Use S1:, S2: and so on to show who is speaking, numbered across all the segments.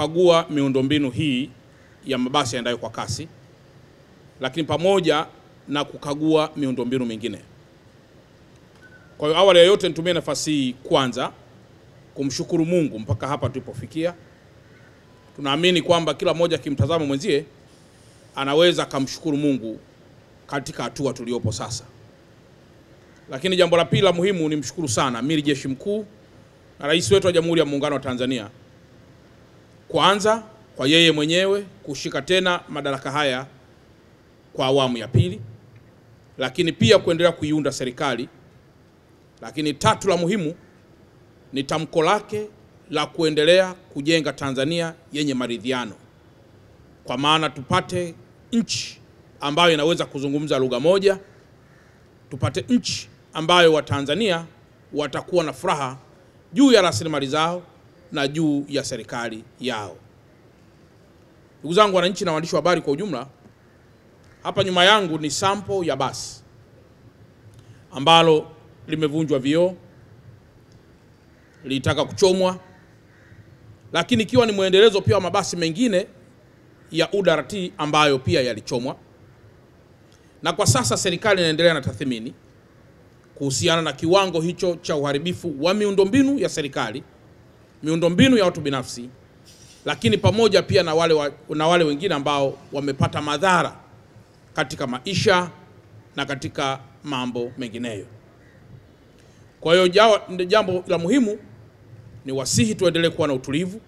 S1: Kagua miundombinu hii ya mabasi yaendayo kwa kasi, lakini pamoja na kukagua miundombinu mingine. Kwa hiyo awali ya yote nitumie nafasi hii kwanza kumshukuru Mungu mpaka hapa tulipofikia. Tunaamini kwamba kila mmoja kimtazama mwenzie anaweza kumshukuru Mungu katika hatua tuliopo sasa. Lakini jambo la pili la muhimu ni mshukuru sana Amiri Jeshi Mkuu na Rais wetu wa Jamhuri ya Muungano wa Tanzania. Kwanza kwa yeye mwenyewe kushika tena madaraka haya kwa awamu ya pili, lakini pia kuendelea kuiunda serikali. Lakini tatu la muhimu ni tamko lake la kuendelea kujenga Tanzania yenye maridhiano, kwa maana tupate nchi ambayo inaweza kuzungumza lugha moja, tupate nchi ambayo Watanzania watakuwa na furaha juu ya rasilimali zao na juu ya serikali yao. Ndugu zangu wananchi na waandishi wa habari kwa ujumla, hapa nyuma yangu ni sample ya basi ambalo limevunjwa vioo, lilitaka kuchomwa, lakini ikiwa ni muendelezo pia wa mabasi mengine ya UDART ambayo pia yalichomwa. Na kwa sasa serikali inaendelea na tathmini kuhusiana na kiwango hicho cha uharibifu wa miundombinu ya serikali, miundombinu ya watu binafsi, lakini pamoja pia na wale wengine ambao wamepata madhara katika maisha na katika mambo mengineyo. Kwa hiyo jambo la muhimu ni wasihi tuendelee kuwa na utulivu,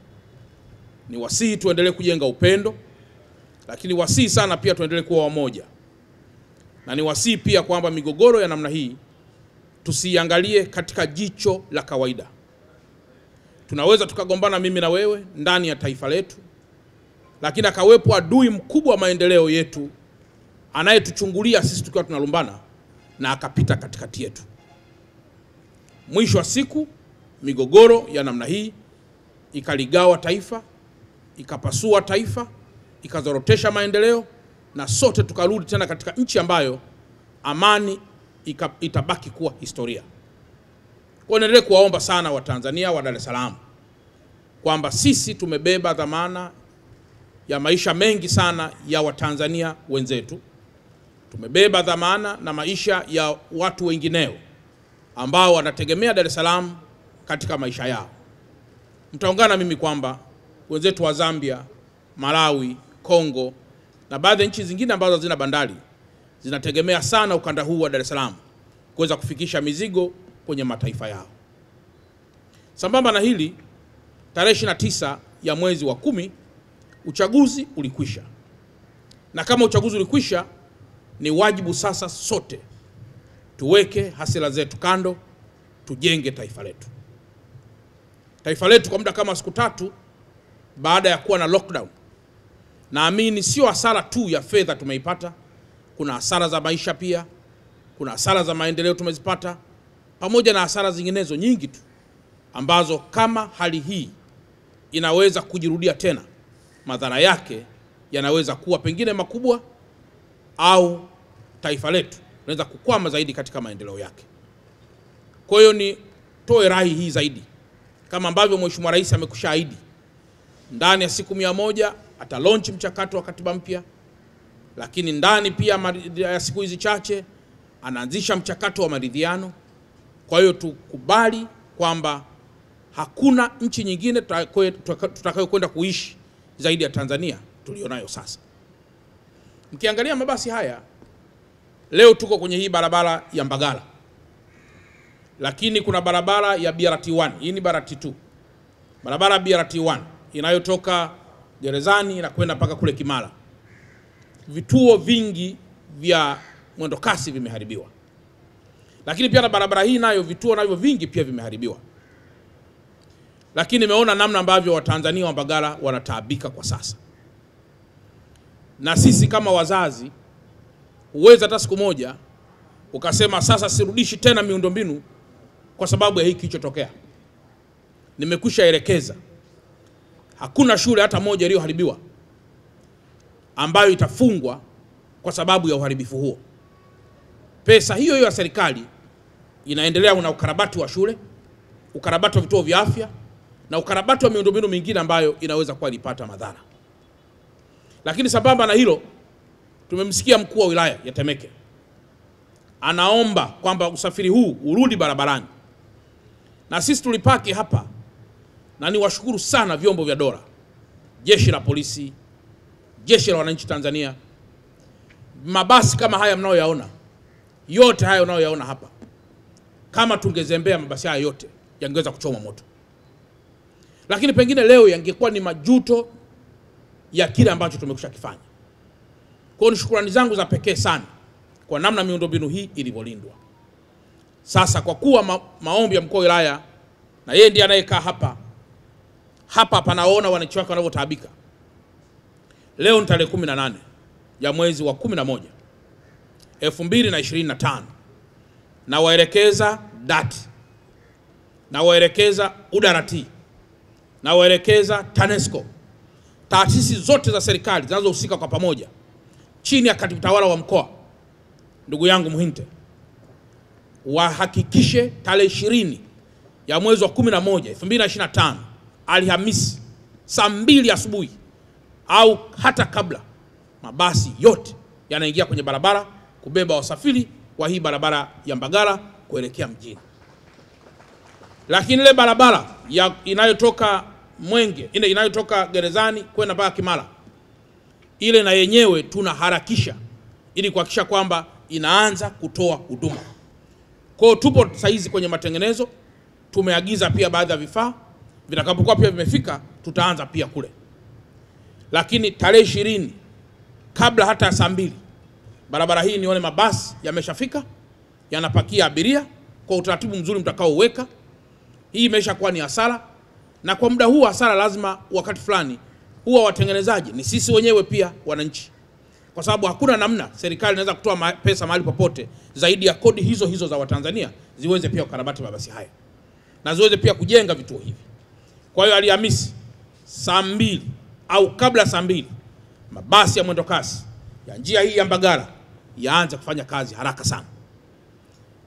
S1: ni wasihi tuendelee kujenga upendo, lakini wasihi sana pia tuendelee kuwa wamoja. Na ni wasihi pia kwamba migogoro ya namna hii tusiangalie katika jicho la kawaida. Tunaweza tukagombana mimi na wewe ndani ya taifa letu, lakini akawepo adui mkubwa wa maendeleo yetu anayetuchungulia sisi tukiwa tunalumbana na akapita katikati yetu. Mwisho wa siku migogoro ya namna hii ikaligawa taifa, ikapasua taifa, ikazorotesha maendeleo, na sote tukarudi tena katika nchi ambayo amani itabaki kuwa historia. Kwa niendelee kuwaomba sana Watanzania wa Dar es Salaam kwamba sisi tumebeba dhamana ya maisha mengi sana ya Watanzania wenzetu. Tumebeba dhamana na maisha ya watu wengineo ambao wanategemea Dar es Salaam katika maisha yao. Mtaungana mimi kwamba wenzetu wa Zambia, Malawi, Kongo na baadhi ya nchi zingine ambazo zina bandari zinategemea sana ukanda huu wa Dar es Salaam kuweza kufikisha mizigo kwenye mataifa yao. Sambamba na hili, tarehe 29 ya mwezi wa 10 uchaguzi ulikwisha. Na kama uchaguzi ulikwisha, ni wajibu sasa sote tuweke hasira zetu kando, tujenge taifa letu. Taifa letu kwa muda kama siku 3 baada ya kuwa na lockdown, naamini sio hasara tu ya fedha tumeipata, kuna hasara za maisha pia, kuna hasara za maendeleo tumezipata, pamoja na hasara zinginezo nyingi tu ambazo kama hali hii inaweza kujirudia tena, madhara yake yanaweza kuwa pengine makubwa, au taifa letu linaweza kukwama zaidi katika maendeleo yake. Kwa hiyo ni toe rai hii zaidi, kama ambavyo Mheshimiwa Rais amekushaahidi ndani ya siku 100 ata launch mchakato wa katiba mpya, lakini ndani pia ya siku hizi chache anaanzisha mchakato wa maridhiano. Kwa hiyo tukubali kwamba hakuna nchi nyingine tutakayokwenda kuishi zaidi ya Tanzania tulionayo sasa. Mkiangalia mabasi haya, leo tuko kwenye hii barabara ya Mbagala, lakini kuna barabara ya BRT1, hii ni BRT2. Barabara ya BRT1 inayotoka Gerezani na kwenda mpaka kule Kimara. Vituo vingi vya mwendo kasi vimeharibiwa. Lakini pia na barabara hii nayo vituo navyo vingi pia vimeharibiwa. Lakini nimeona namna ambavyo Watanzania wa Mbagala wanataabika kwa sasa. Na sisi kama wazazi, huweza hata siku moja ukasema sasa sirudishi tena miundombinu kwa sababu ya hiki kilichotokea. Nimekwisha elekeza hakuna shule hata moja iliyoharibiwa ambayo itafungwa kwa sababu ya uharibifu huo. Pesa hiyo ya serikali inaendelea na ukarabati wa shule, ukarabati wa vituo vya afya na ukarabati wa miundombinu mingine ambayo inaweza kuwa ilipata madhara. Lakini sambamba na hilo, tumemsikia mkuu wa wilaya ya Temeke anaomba kwamba usafiri huu urudi barabarani, na sisi tulipaki hapa, na niwashukuru sana vyombo vya dola, jeshi la polisi, jeshi la wananchi Tanzania. Mabasi kama haya mnayoyaona, yote haya unayoyaona hapa, kama tungezembea mabasi haya yote yangeweza kuchoma moto. Lakini pengine leo yangekuwa ni majuto ya kile ambacho tumekwisha kifanya. Kwa hiyo shukrani zangu za pekee sana kwa namna miundombinu hii ilivyolindwa. Sasa kwa kuwa maombi ya mkuu wa wilaya, na yeye ndiye anayekaa hapa panaona wananchi wake wanavyotaabika. Leo ni tarehe 18 ya mwezi wa 11 2025, na waelekeza DART, na waelekeza UDART, na waelekeza TANESCO, taasisi zote za serikali zinazohusika kwa pamoja chini ya katibu tawala wa mkoa ndugu yangu Muhinte, wahakikishe tarehe 20 ya mwezi wa 11 2025 Alhamisi saa 2 asubuhi au hata kabla, mabasi yote yanaingia kwenye barabara kubeba wasafiri wa hii barabara ya Mbagala kuelekea mjini. Lakini ile barabara inayotoka Mwenge, inayotoka gerezani kwenda mpaka Kimara, ile na yenyewe tunaharakisha ili kuhakikisha kwamba inaanza kutoa huduma. Kwa hiyo tupo saizi kwenye matengenezo, tumeagiza pia baadhi ya vifaa, vitakapokuwa pia vimefika tutaanza pia kule. Lakini tarehe 20 kabla hata saa 2 barabara hii nione mabasi yameshafika, yanapakia abiria kwa utaratibu mzuri mtakaoweka. Hii imeshakuwa ni hasara, na kwa muda huu hasara lazima wakati fulani huwa watengenezaji ni sisi wenyewe pia wananchi, kwa sababu hakuna namna serikali inaweza kutoa pesa mahali popote zaidi ya kodi hizo za Watanzania ziweze pia kukarabati mabasi haya na ziweze pia kujenga vituo hivi. Kwa hiyo Alhamisi saa 2 au kabla saa 2 mabasi ya mwendo kasi ya njia hii ya Mbagala yaanze kufanya kazi haraka sana.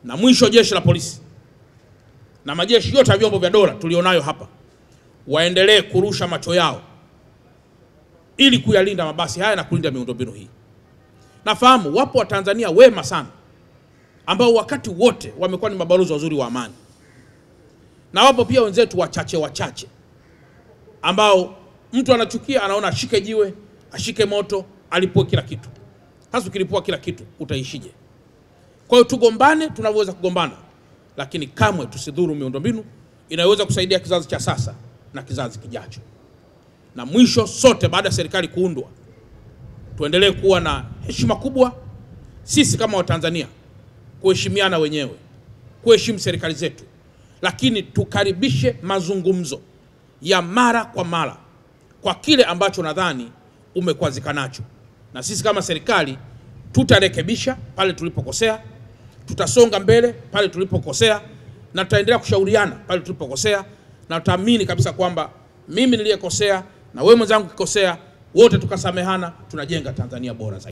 S1: Na mwisho, jeshi la polisi na majeshi yote ya vyombo vya dola tulionayo hapa waendelee kurusha macho yao ili kuyalinda mabasi haya na kulinda miundombinu hii. Nafahamu wapo Watanzania wema sana ambao wakati wote wamekuwa ni mabalozi wazuri wa amani, na wapo pia wenzetu wachache ambao mtu anachukia, anaona ashike jiwe, ashike moto, alipue kila kitu. Hasa ukilipua kila kitu utaishije? Kwa hiyo tugombane tunavyoweza kugombana, lakini kamwe tusidhuru miundombinu inayoweza kusaidia kizazi cha sasa na kizazi kijacho. Na mwisho, sote baada ya serikali kuundwa tuendelee kuwa na heshima kubwa sisi kama Watanzania, kuheshimiana wenyewe, kuheshimu serikali zetu, lakini tukaribishe mazungumzo ya mara kwa mara kwa kile ambacho nadhani umekwazika nacho. Na sisi kama serikali tutarekebisha pale tulipokosea, tutasonga mbele pale tulipokosea, na tutaendelea kushauriana pale tulipokosea, na tutaamini kabisa kwamba mimi niliyekosea na wewe mwenzangu kikosea, wote tukasamehana, tunajenga Tanzania bora zaidi.